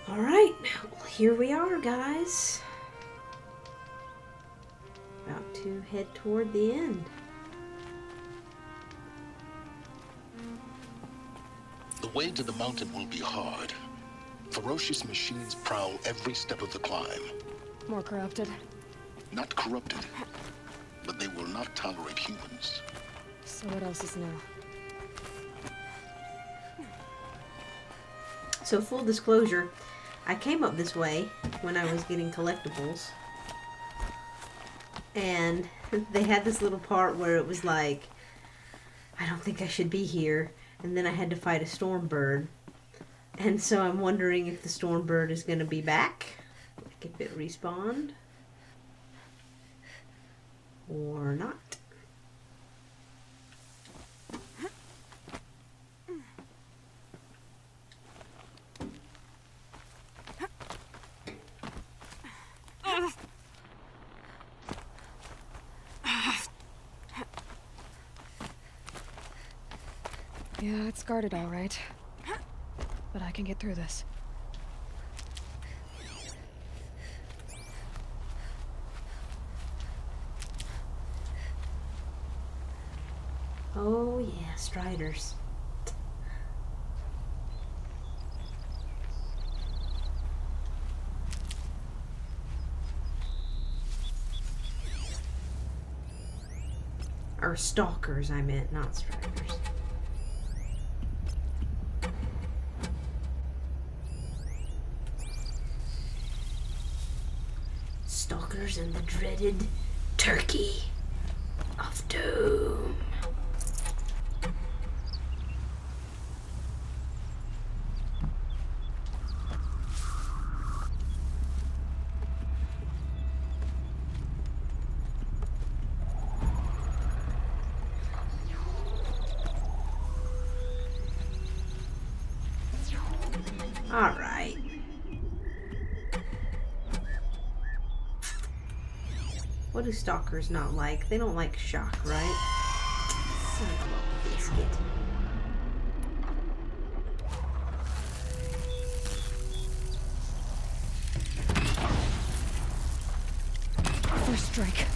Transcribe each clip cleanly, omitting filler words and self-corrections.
Alright, well, here we are, guys. About to head toward the end. The way to the mountain will be hard. Ferocious machines prowl every step of the climb. More corrupted. Not corrupted, but they will not tolerate humans. So what else is new? So full disclosure, I came up this way when I was getting collectibles. And they had this little part where it was like, I don't think I should be here. And then I had to fight a storm bird. And so I'm wondering if the storm bird is going to be back. Like if it respawned. Or not. Yeah, it's guarded all right. But I can get through this. Oh yeah, striders. Or stalkers, I meant, not striders. Stalkers and the dreaded turkey of doom. All right. What do stalkers not like? They don't like shock, right? Son of a biscuit. First strike.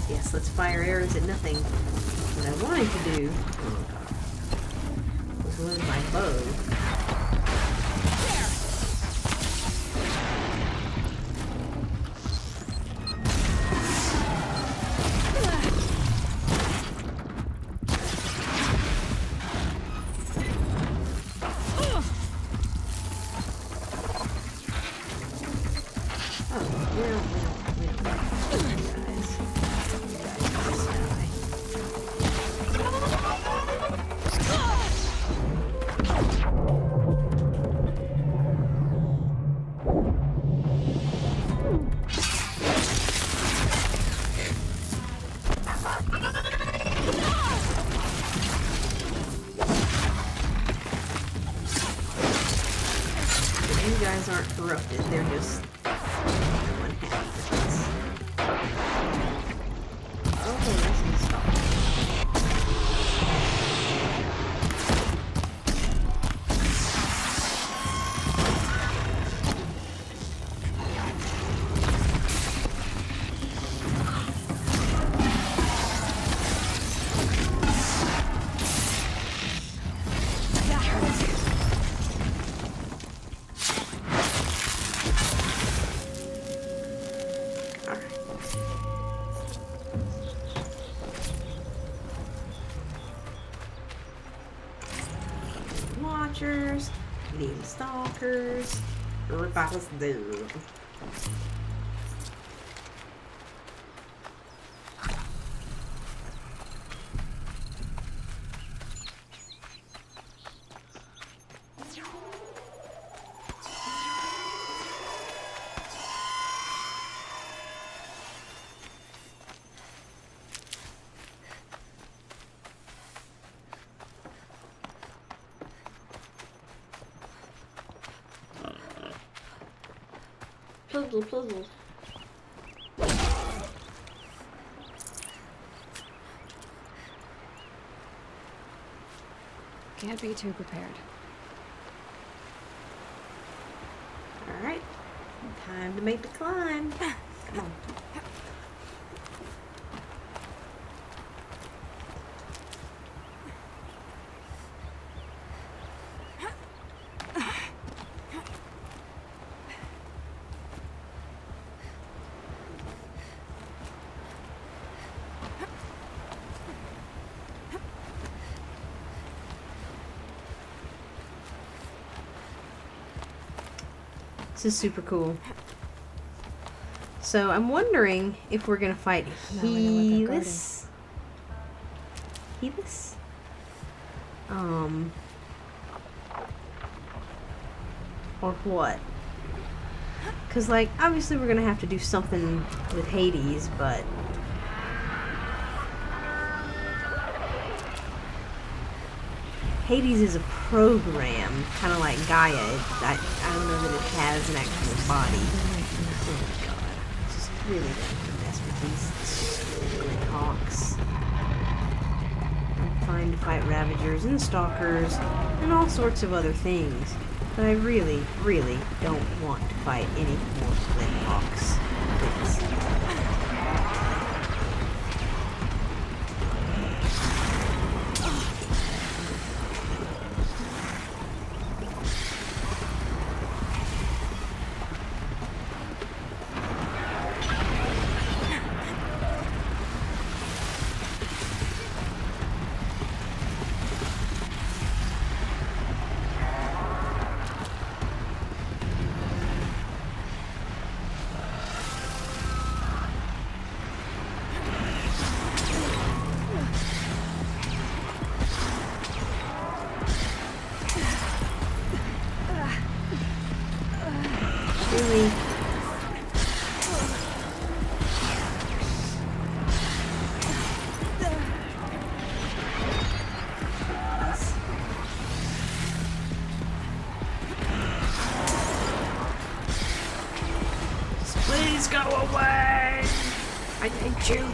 Yes, let's fire arrows at nothing. What I wanted to do was load my bow. Aren't corrupted, they're just unhappy with us. Okay, let's install. Watchers, leading stalkers, rip off his dude. Puzzle, puzzle. Can't be too prepared. Alright. Time to make the climb. Come on. This is super cool. So I'm wondering if we're gonna fight Helis. Helis? Or what? Cause like obviously we're gonna have to do something with Hades, but Hades is a program, kind of like Gaia. I don't know that it has an actual body. Oh god. Just really don't mess with these stupid hawks. I'm fine to fight Ravagers and Stalkers and all sorts of other things. But I really, really don't want to fight any more Flint hawks. Please. Really? Please go away! I hate you.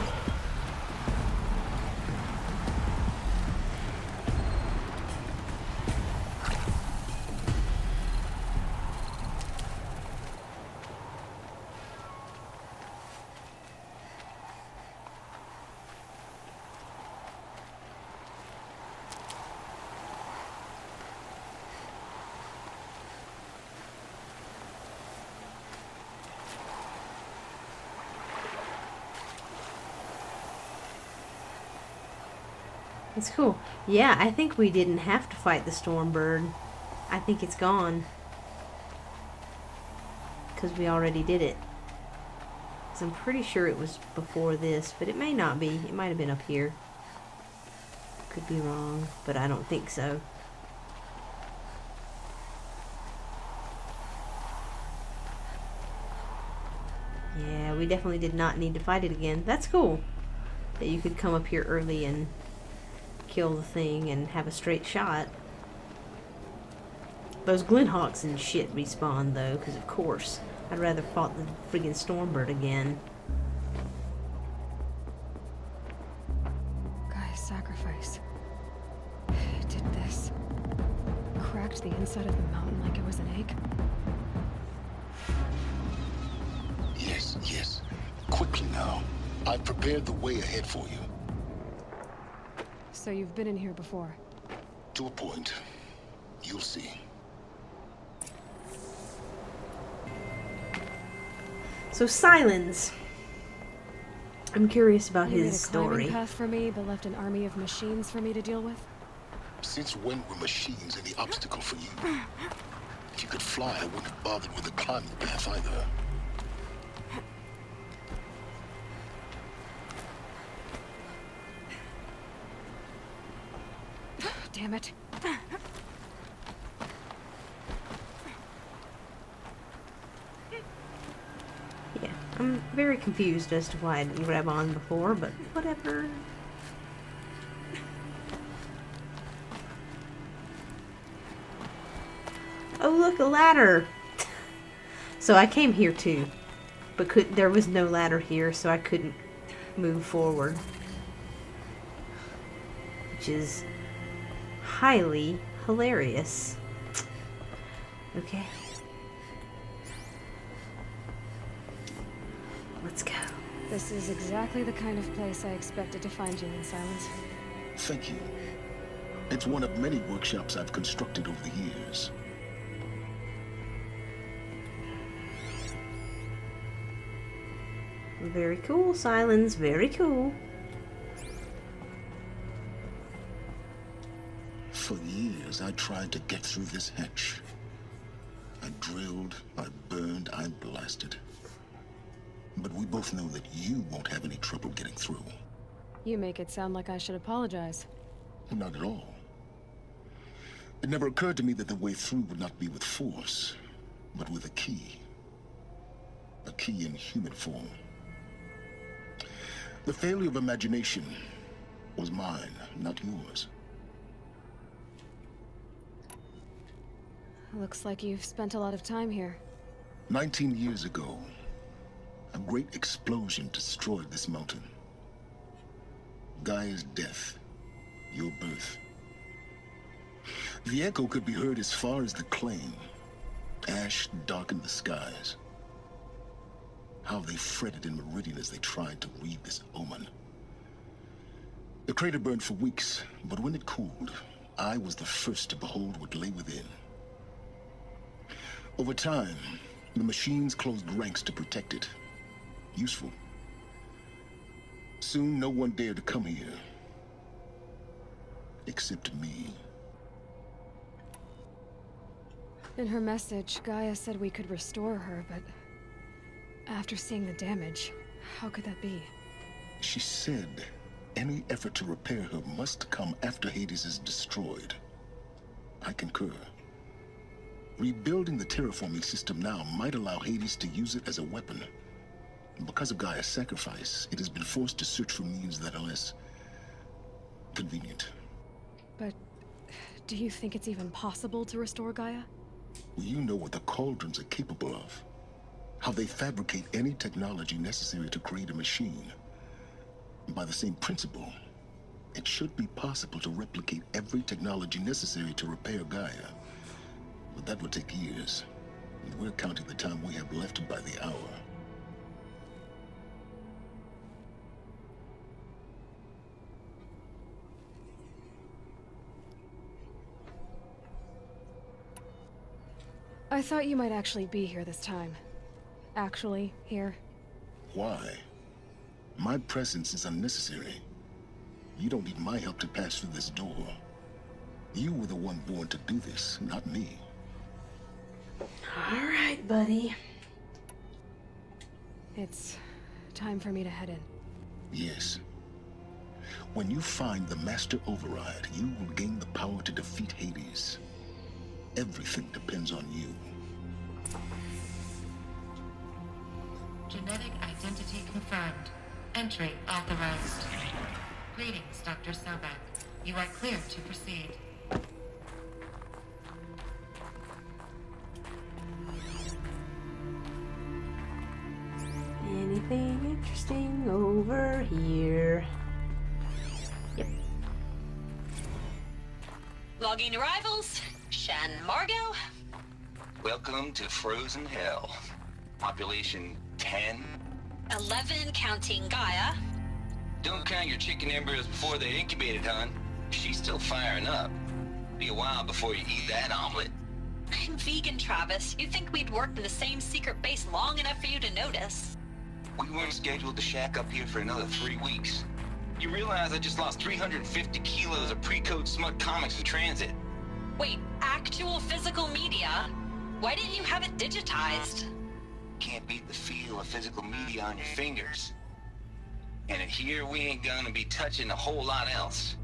It's cool. Yeah, I think we didn't have to fight the Stormbird. I think it's gone. Because we already did it. So I'm pretty sure it was before this, but it may not be. It might have been up here. Could be wrong, but I don't think so. Yeah, we definitely did not need to fight it again. That's cool. That you could come up here early and kill the thing and have a straight shot. Those Glinthawks and shit respawn though, because of course I'd rather fought the friggin' Stormbird again. Guy's sacrifice. It did this. Cracked the inside of the mountain like it was an egg. Yes, yes. Quickly now. I've prepared the way ahead for you. So you've been in here before? To a point. You'll see. So Silence. I'm curious about You his made a story. climbing path for me, but left an army of machines for me to deal with? Since when were machines any obstacle for you? If you could fly, I wouldn't have bothered with the climbing path either. Damn it. Yeah, I'm very confused as to why I didn't grab on before, but whatever. Oh look, a ladder! So I came here too, but there was no ladder here, so I couldn't move forward. Which is highly hilarious. Okay. Let's go. This is exactly the kind of place I expected to find you in, Silence. Thank you. It's one of many workshops I've constructed over the years. Very cool, Silence. Very cool. For years, I tried to get through this hatch. I drilled, I burned, I blasted. But we both know that you won't have any trouble getting through. You make it sound like I should apologize. Not at all. It never occurred to me that the way through would not be with force, but with a key. A key in human form. The failure of imagination was mine, not yours. Looks like you've spent a lot of time here. 19 years ago, a great explosion destroyed this mountain. Gaia's death, your birth. The echo could be heard as far as the claim. Ash darkened the skies. How they fretted in Meridian as they tried to read this omen. The crater burned for weeks, but when it cooled, I was the first to behold what lay within. Over time, the machines closed ranks to protect it. Useful. Soon, no one dared to come here. Except me. In her message, Gaia said we could restore her, but after seeing the damage, how could that be? She said any effort to repair her must come after Hades is destroyed. I concur. Rebuilding the terraforming system now might allow Hades to use it as a weapon. Because of Gaia's sacrifice, it has been forced to search for means that are less convenient. But do you think it's even possible to restore Gaia? Well, you know what the Cauldrons are capable of. How they fabricate any technology necessary to create a machine. By the same principle, it should be possible to replicate every technology necessary to repair Gaia. But that would take years. And we're counting the time we have left by the hour. I thought you might actually be here this time. Actually, here. Why? My presence is unnecessary. You don't need my help to pass through this door. You were the one born to do this, not me. All right, buddy. It's time for me to head in. Yes. When you find the Master Override, you will gain the power to defeat Hades. Everything depends on you. Genetic identity confirmed. Entry authorized. Greetings, Dr. Sobek. You are cleared to proceed. Anything interesting over here? Yep. Logging arrivals. Shan Margot. Welcome to Frozen Hell. Population 10. 11 counting Gaia. Don't count your chicken embryos before they're incubated, hon. She's still firing up. Be a while before you eat that omelet. I'm vegan, Travis. You'd think we'd worked in the same secret base long enough for you to notice. We weren't scheduled to shack up here for another 3 weeks. You realize I just lost 350 kilos of pre-code smut comics in transit. Wait, actual physical media? Why didn't you have it digitized? Can't beat the feel of physical media on your fingers. And here we ain't gonna be touching a whole lot else.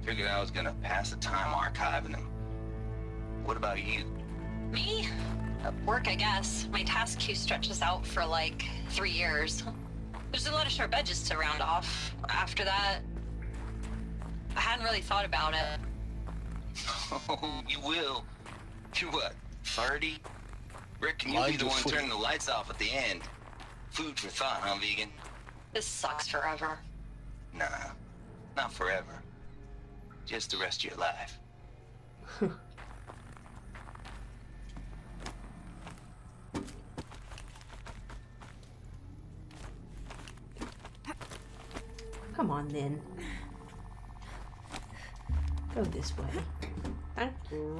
Figured I was gonna pass the time archiving them. What about you? Me? Work, I guess. My task queue stretches out for like 3 years. There's a lot of sharp edges to round off. After that, I hadn't really thought about it. Oh, you will. You're what, 30? Rick, can you Mind be the your one footing. turning the lights off at the end? Food for thought, huh, vegan? This sucks forever. Nah, not forever. Just the rest of your life. Come on then. Go this way. Thank you.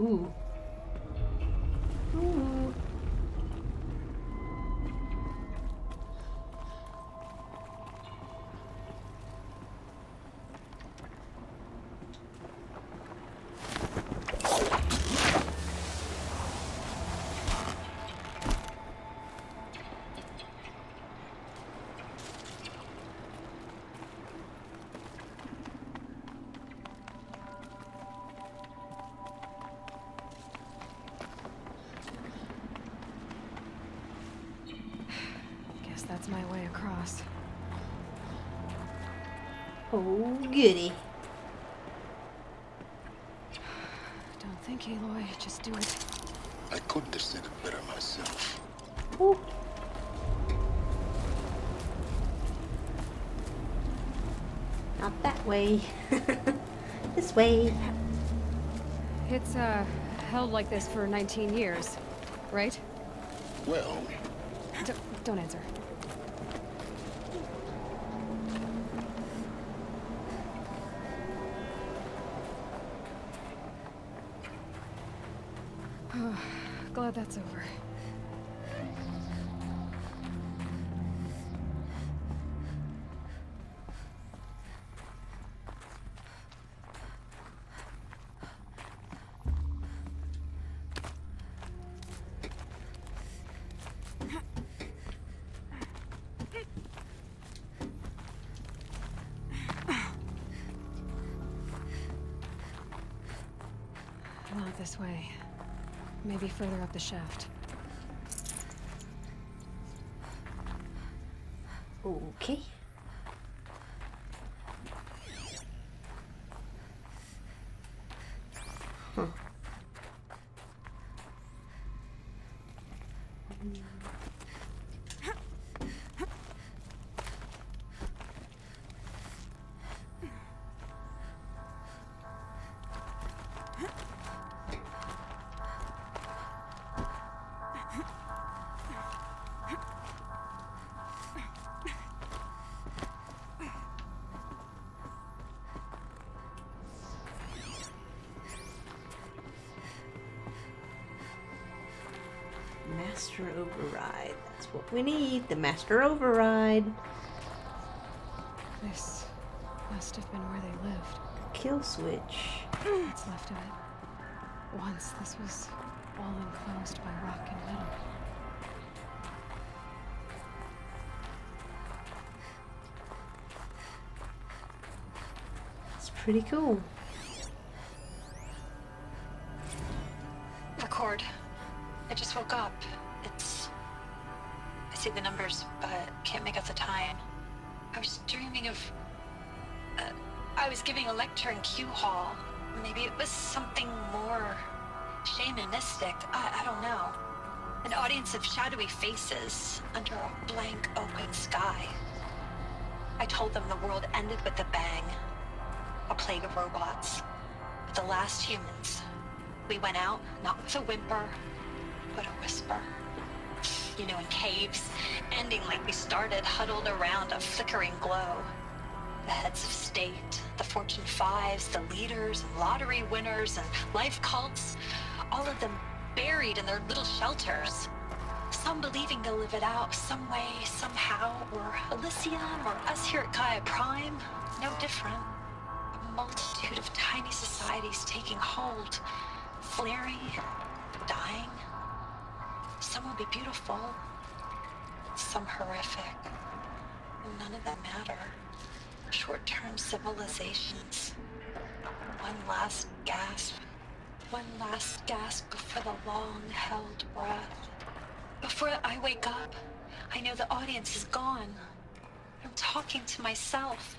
Ooh. Ooh. Guess that's my way across. Oh, goody. Don't think, Aloy. Just do it. I couldn't have said it better myself. Ooh. Not that way. This way. It's, held like this for 19 years, right? Well, Don't answer. Glad that's over. Not this way. Maybe further up the shaft. Okay. Huh. Master override. That's what we need. The master override. This must have been where they lived. Kill switch. What's left of it. Once this was all enclosed by rock and metal. It's pretty cool. Record. I just woke up. I see the numbers, but can't make out the time. I was dreaming of... I was giving a lecture in Q Hall. Maybe it was something more shamanistic. I don't know. An audience of shadowy faces under a blank open sky. I told them the world ended with a bang. A plague of robots. The last humans. We went out, not with a whimper, but a whisper. You know, in caves, ending like we started, huddled around a flickering glow. The heads of state, the Fortune 5s, the leaders and lottery winners and life cults, all of them buried in their little shelters. Some believing they'll live it out some way, somehow, or Elysium, or us here at Gaia Prime, no different. A multitude of tiny societies taking hold, flaring, dying. Some will be beautiful, some horrific. none of them matter. Short-term civilizations. One last gasp. One last gasp before the long-held breath. Before I wake up, I know the audience is gone. I'm talking to myself.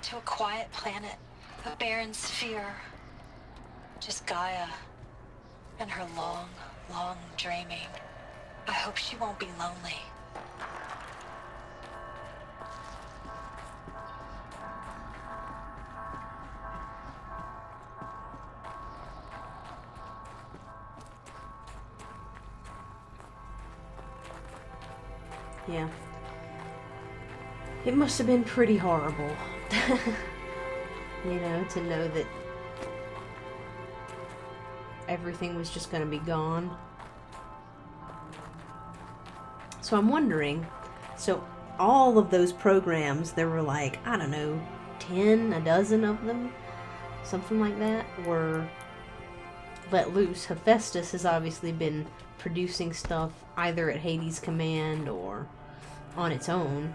To a quiet planet. A barren sphere. Just Gaia. And her long, long dreaming. I hope she won't be lonely. Yeah. It must have been pretty horrible. You know, to know that everything was just going to be gone. So I'm wondering, so all of those programs, there were like, I don't know, 10, a dozen of them, something like that, were let loose. Hephaestus has obviously been producing stuff either at Hades' command or on its own.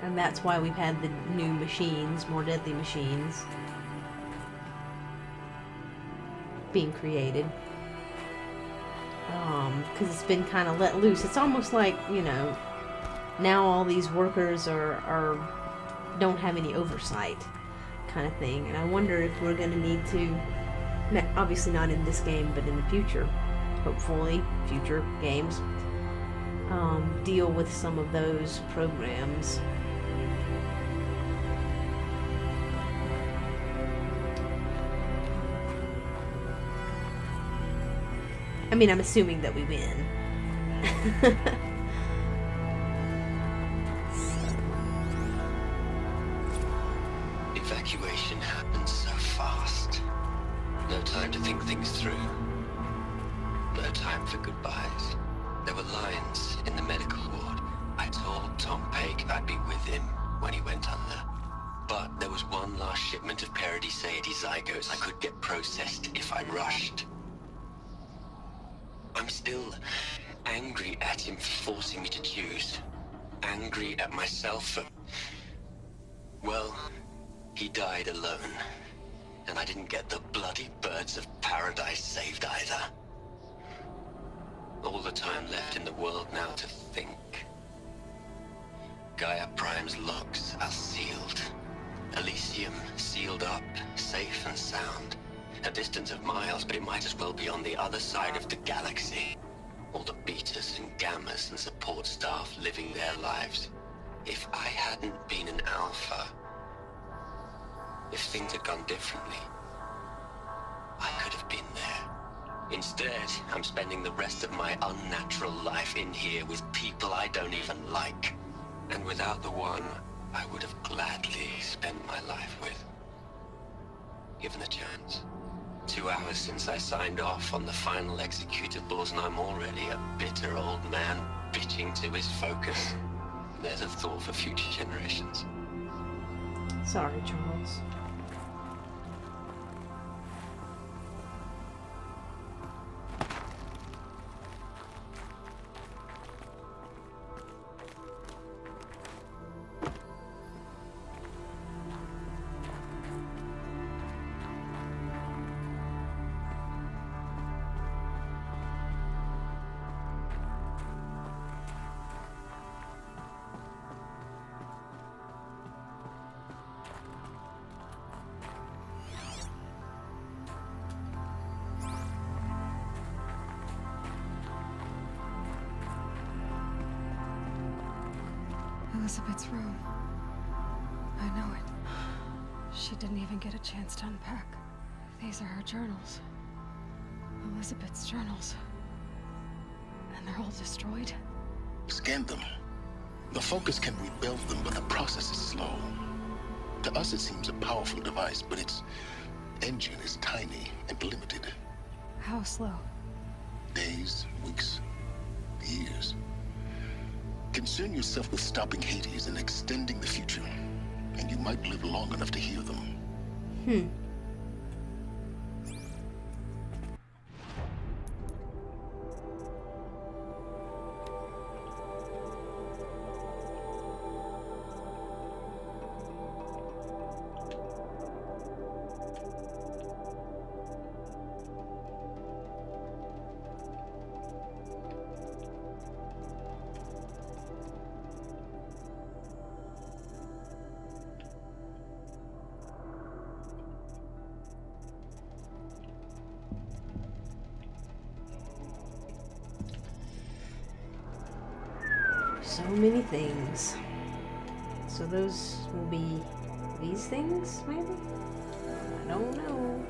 And that's why we've had the new machines, more deadly machines, being created. Because it's been kind of let loose. It's almost like, you know, now all these workers don't have any oversight, kind of thing. And I wonder if we're going to need to, obviously not in this game, but in the future, hopefully, future games, deal with some of those programs. I mean, I'm assuming that we win. Evacuation happens so fast. No time to think things through. No time for goodbyes. There were lines in the medical ward. I told Tom Pake I'd be with him when he went under. But there was one last shipment of Paradiseidae zygotes I could get processed if I rushed. I'm still angry at him for forcing me to choose. Angry at myself for... Well, he died alone. And I didn't get the bloody birds of paradise saved either. All the time left in the world now to think. Gaia Prime's locks are sealed. Elysium sealed up, safe and sound. A distance of miles, but it might as well be on the other side of the galaxy. All the betas and gammas and support staff living their lives. If I hadn't been an alpha, if things had gone differently, I could have been there. Instead, I'm spending the rest of my unnatural life in here with people I don't even like. And without the one I would have gladly spent my life with. Given the chance. 2 hours since I signed off on the final executables, and I'm already a bitter old man bitching to his focus. There's a thought for future generations. Sorry, Charles. Elizabeth's room. I know it. She didn't even get a chance to unpack. These are her journals. Elizabeth's journals. And they're all destroyed? Scan them. The Focus can rebuild them, but the process is slow. To us, it seems a powerful device, but its engine is tiny and limited. How slow? Days, weeks, years. Concern yourself with stopping Hades and extending the future, and you might live long enough to hear them. So many things. So those will be these things, maybe? I don't know.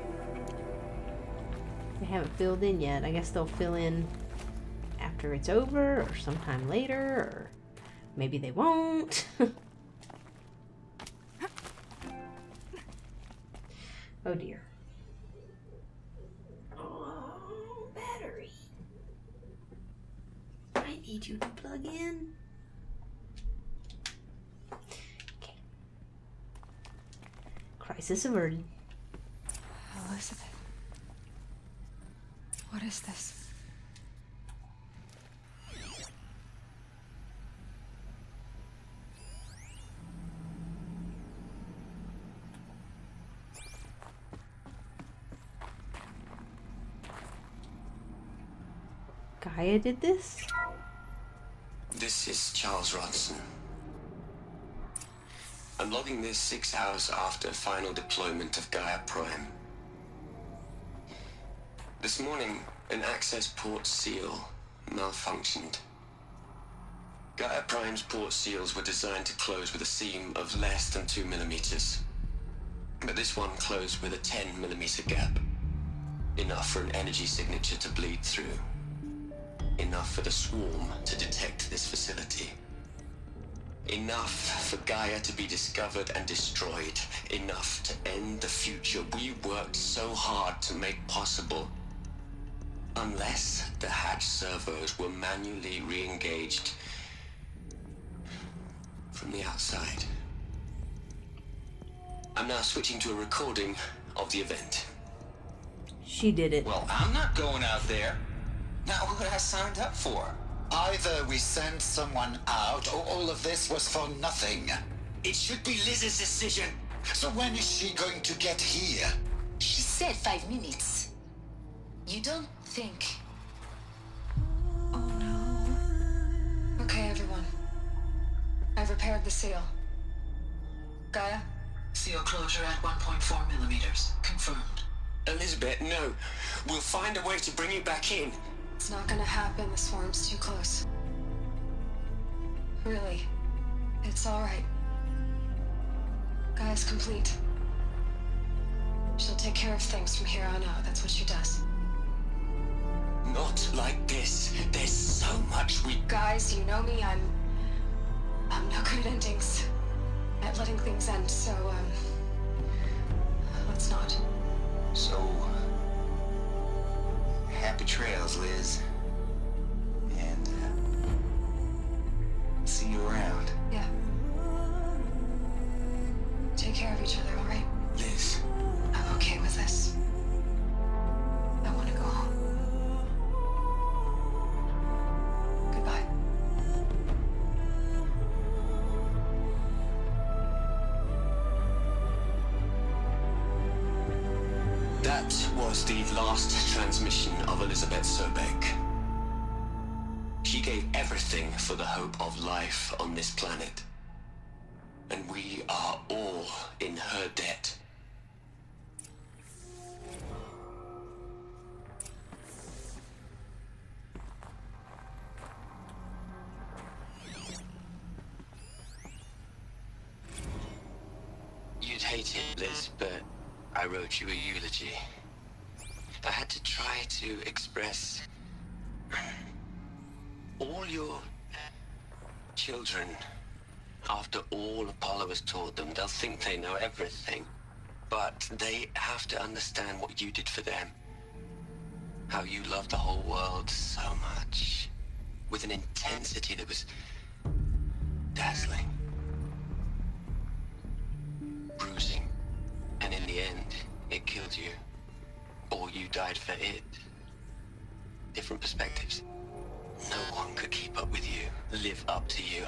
They haven't filled in yet. I guess they'll fill in after it's over or sometime later, or maybe they won't. Oh dear. Oh, battery. I need you to plug in. Okay. Crisis averted. Elizabeth. What is this? Gaia did this? This is Charles Ronson. I'm logging this 6 hours after final deployment of Gaia Prime. This morning, an access port seal malfunctioned. Gaia Prime's port seals were designed to close with a seam of less than 2 millimeters. But this one closed with a 10 millimeter gap. Enough for an energy signature to bleed through. Enough for the swarm to detect this facility. Enough for Gaia to be discovered and destroyed. Enough to end the future we worked so hard to make possible. Unless the hatch servos were manually re-engaged from the outside. I'm now switching to a recording of the event. She did it. Well, I'm not going out there. Not what I signed up for. Either we send someone out, or all of this was for nothing. It should be Liz's decision. So when is she going to get here? She said 5 minutes. You don't think... Oh no. Okay, everyone. I've repaired the seal. Gaia? Seal closure at 1.4 millimeters. Confirmed. Elizabeth, no. We'll find a way to bring you back in. It's not gonna happen. The swarm's too close. Really. It's alright. Gaia's complete. She'll take care of things from here on out. That's what she does. Not like this. There's so much we... Guys, you know me. I'm no good at endings. At letting things end, so, let's not. So, happy trails, Liz. And, see you around. Yeah. Take care of each other, alright? Liz. I'm okay with this. I want to go home. Goodbye. That was the last transmission of Elizabeth Sobek. She gave everything for the hope of life on this planet. And we are all in her debt. You'd hate it, Liz, but I wrote you a eulogy. I had to try to express all your children. After all Apollo has taught them, they'll think they know everything. But they have to understand what you did for them. How you loved the whole world so much. With an intensity that was dazzling. Bruising. And in the end, it killed you. Or you died for it. Different perspectives. No one could keep up with you, live up to you.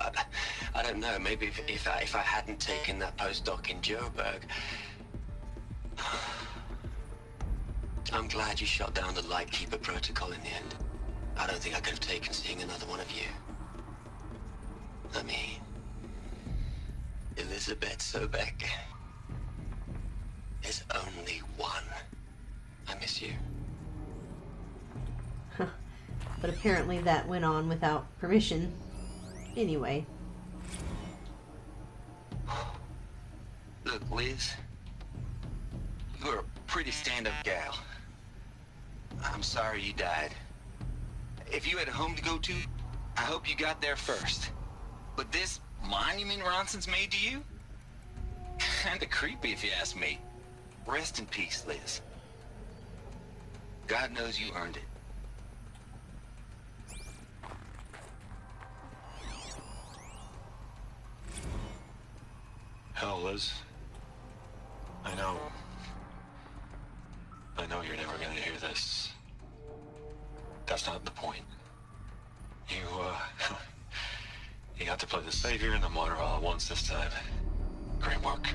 I don't know, maybe if I hadn't taken that postdoc in Joburg. I'm glad you shot down the Lightkeeper protocol in the end. I don't think I could have taken seeing another one of you. I mean, Elizabeth Sobek. There's only one. I miss you. But apparently that went on without permission. Anyway. Look, Liz. You're a pretty stand-up gal. I'm sorry you died. If you had a home to go to, I hope you got there first. But this monument Ronson's made to you? Kinda creepy if you ask me. Rest in peace, Liz. God knows you earned it. Hell, Liz. I know you're never gonna hear this. That's not the point. You got to play the savior and the martyr all at once this time. Great work.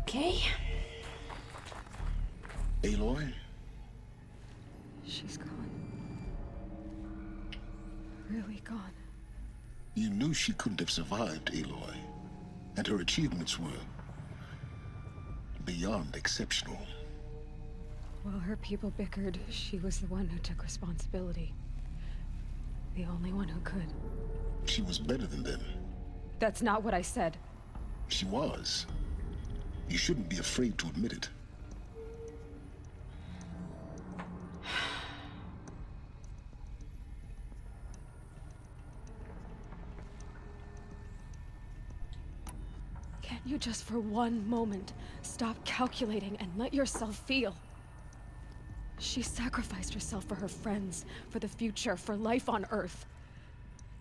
Okay. Aloy? She's gone. Really gone. You knew she couldn't have survived, Aloy. And her achievements were beyond exceptional. While her people bickered, she was the one who took responsibility. The only one who could. She was better than them. That's not what I said. She was. You shouldn't be afraid to admit it. Can't you just for one moment stop calculating and let yourself feel? She sacrificed herself for her friends, for the future, for life on Earth.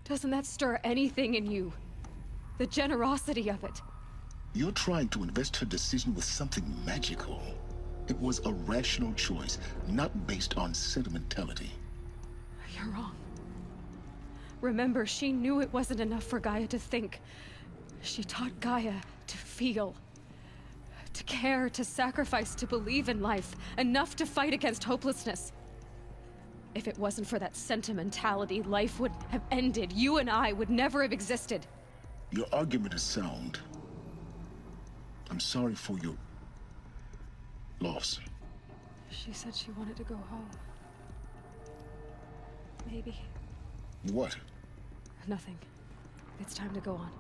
Doesn't that stir anything in you? The generosity of it. You're trying to invest her decision with something magical. It was a rational choice, not based on sentimentality. You're wrong. Remember, she knew it wasn't enough for Gaia to think. She taught Gaia to feel. To care, to sacrifice, to believe in life. Enough to fight against hopelessness. If it wasn't for that sentimentality, life would have ended. You and I would never have existed. Your argument is sound. I'm sorry for your loss. She said she wanted to go home. Maybe. What? Nothing. It's time to go on.